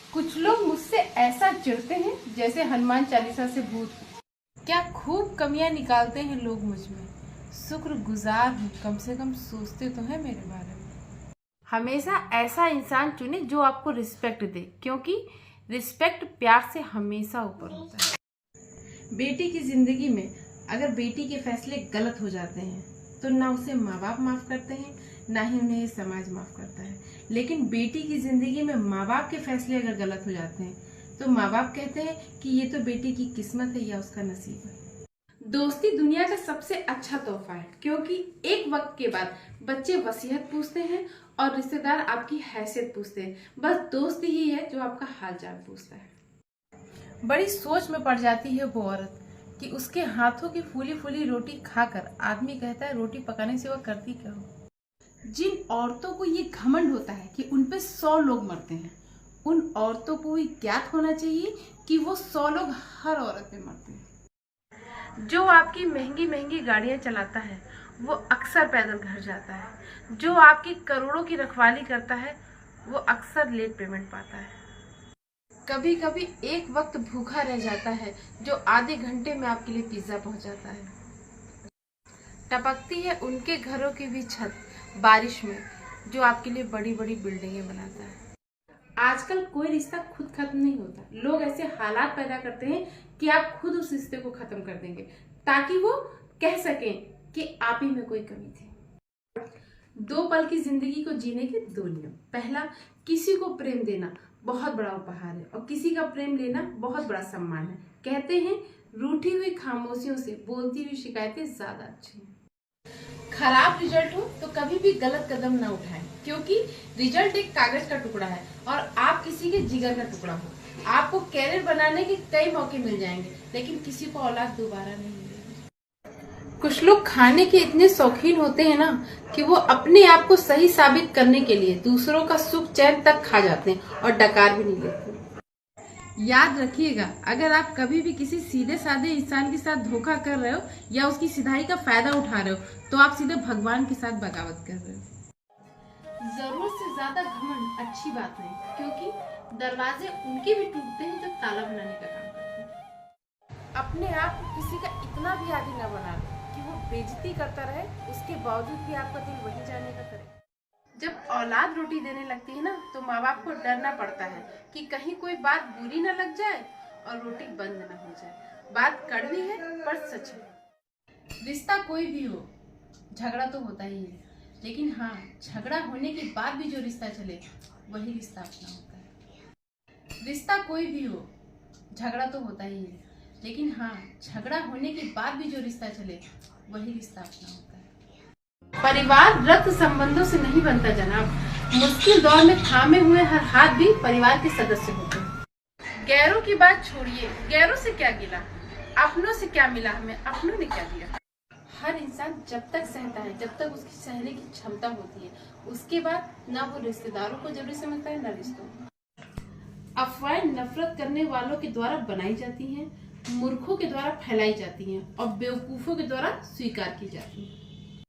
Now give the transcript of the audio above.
कुछ लोग मुझसे ऐसा चिढ़ते हैं जैसे हनुमान चालीसा से भूत। क्या खूब कमियां निकालते हैं लोग मुझ में। शुक्रगुजार हूँ, कम से कम सोचते तो हैं मेरे बारे में। हमेशा ऐसा इंसान चुने जो आपको रिस्पेक्ट दे, क्योंकि रिस्पेक्ट प्यार से हमेशा ऊपर होता है। बेटी की जिंदगी में अगर बेटी के फैसले गलत हो जाते हैं तो ना उसे माँ बाप माफ करते हैं, ना ही उन्हें समाज माफ करता है। लेकिन बेटी की जिंदगी में माँ बाप के फैसले अगर गलत हो जाते हैं तो माँ बाप कहते हैं कि ये तो बेटी की किस्मत है या उसका नसीब है। दोस्ती दुनिया का सबसे अच्छा तोहफा है, क्योंकि एक वक्त के बाद बच्चे वसीयत पूछते हैं और रिश्तेदार आपकी हैसियत पूछते हैं। बस दोस्त ही है जो आपका हाल चाल पूछता है। बड़ी सोच में पड़ जाती है वो औरत कि उसके हाथों की फूली फूली रोटी खाकर आदमी कहता है रोटी पकाने से वह करती क्या हो। जिन औरतों को ये घमंड होता है कि उन पे 100 लोग मरते हैं, उन औरतों को भी ज्ञात होना चाहिए कि वो 100 लोग हर औरत पे मरते हैं। जो आपकी महंगी महंगी गाड़ियां चलाता है वो अक्सर पैदल घर जाता है। जो आपकी करोड़ों की रखवाली करता है वो अक्सर लेट पेमेंट पाता है। कभी कभी एक वक्त भूखा रह जाता है जो आधे घंटे में आपके लिए पिज्जा पहुंचाता है। टपकती है उनके घरों की भी छत बारिश में जो आपके लिए बड़ी बड़ी बिल्डिंगें बनाता है। आजकल कोई रिश्ता खुद खत्म नहीं होता। लोग ऐसे हालात पैदा करते हैं कि आप खुद उस रिश्ते को खत्म कर देंगे ताकि वो कह सकें कि आप ही में कोई कमी थी। 2 पल की जिंदगी को जीने के 2 नियम। पहला, किसी को प्रेम देना बहुत बड़ा उपहार है और किसी का प्रेम लेना बहुत बड़ा सम्मान है। कहते हैं रूठी हुई खामोशियों से बोलती हुई शिकायतें ज्यादा अच्छी हैं। खराब रिजल्ट हो तो कभी भी गलत कदम ना उठाएं, क्योंकि रिजल्ट एक कागज का टुकड़ा है और आप किसी के जिगर का टुकड़ा हो। आपको कैरियर बनाने के कई मौके मिल जाएंगे, लेकिन किसी को औलाद दोबारा नहीं मिलेगी। कुछ लोग खाने के इतने शौकीन होते हैं ना कि वो अपने आप को सही साबित करने के लिए दूसरों का सुख चैन तक खा जाते हैं और डकार भी नहीं लेते। याद रखिएगा, अगर आप कभी भी किसी सीधे साधे इंसान के साथ धोखा कर रहे हो या उसकी सिधाई का फायदा उठा रहे हो तो आप सीधे भगवान के साथ बगावत कर रहे हो। जरूरत से ज्यादा घमंड अच्छी बात नहीं, क्योंकि दरवाजे उनके भी टूटते हैं जो ताला बनाने का काम करते हैं। अपने आप को किसी का इतना भी आदी न बना लो कि वो बेइज्जती करता रहे, उसके बावजूद भी आपका दिल वहीं जाने का करे। जब औलाद रोटी देने लगती है ना तो माँ बाप को डरना पड़ता है कि कहीं कोई बात बुरी ना लग जाए और रोटी बंद ना हो जाए। बात कड़वी है पर सच है। रिश्ता कोई भी हो, झगड़ा तो होता ही है, लेकिन हाँ, झगड़ा होने के बाद भी जो रिश्ता चले वही रिश्ता अपना होता है। रिश्ता कोई भी हो, झगड़ा तो होता ही है, लेकिन हाँ, झगड़ा होने के बाद भी जो रिश्ता चले वही रिश्ता अपना होता है। परिवार रक्त संबंधों से नहीं बनता जनाब। मुश्किल दौर में थामे हुए हर हाथ भी परिवार के सदस्य होते हैं। गैरों की बात छोड़िए, गैरों से क्या गिला, अपनों से क्या मिला हमें, अपनों ने क्या दिया। हर इंसान जब तक सहता है, जब तक उसकी सहने की क्षमता होती है, उसके बाद ना वो रिश्तेदारों को जरूरी समझता है ना रिश्तों को। अफवाहें नफरत करने वालों के द्वारा बनाई जाती हैं, मूर्खों के द्वारा फैलाई जाती हैं और बेवकूफों के द्वारा स्वीकार की जाती हैं।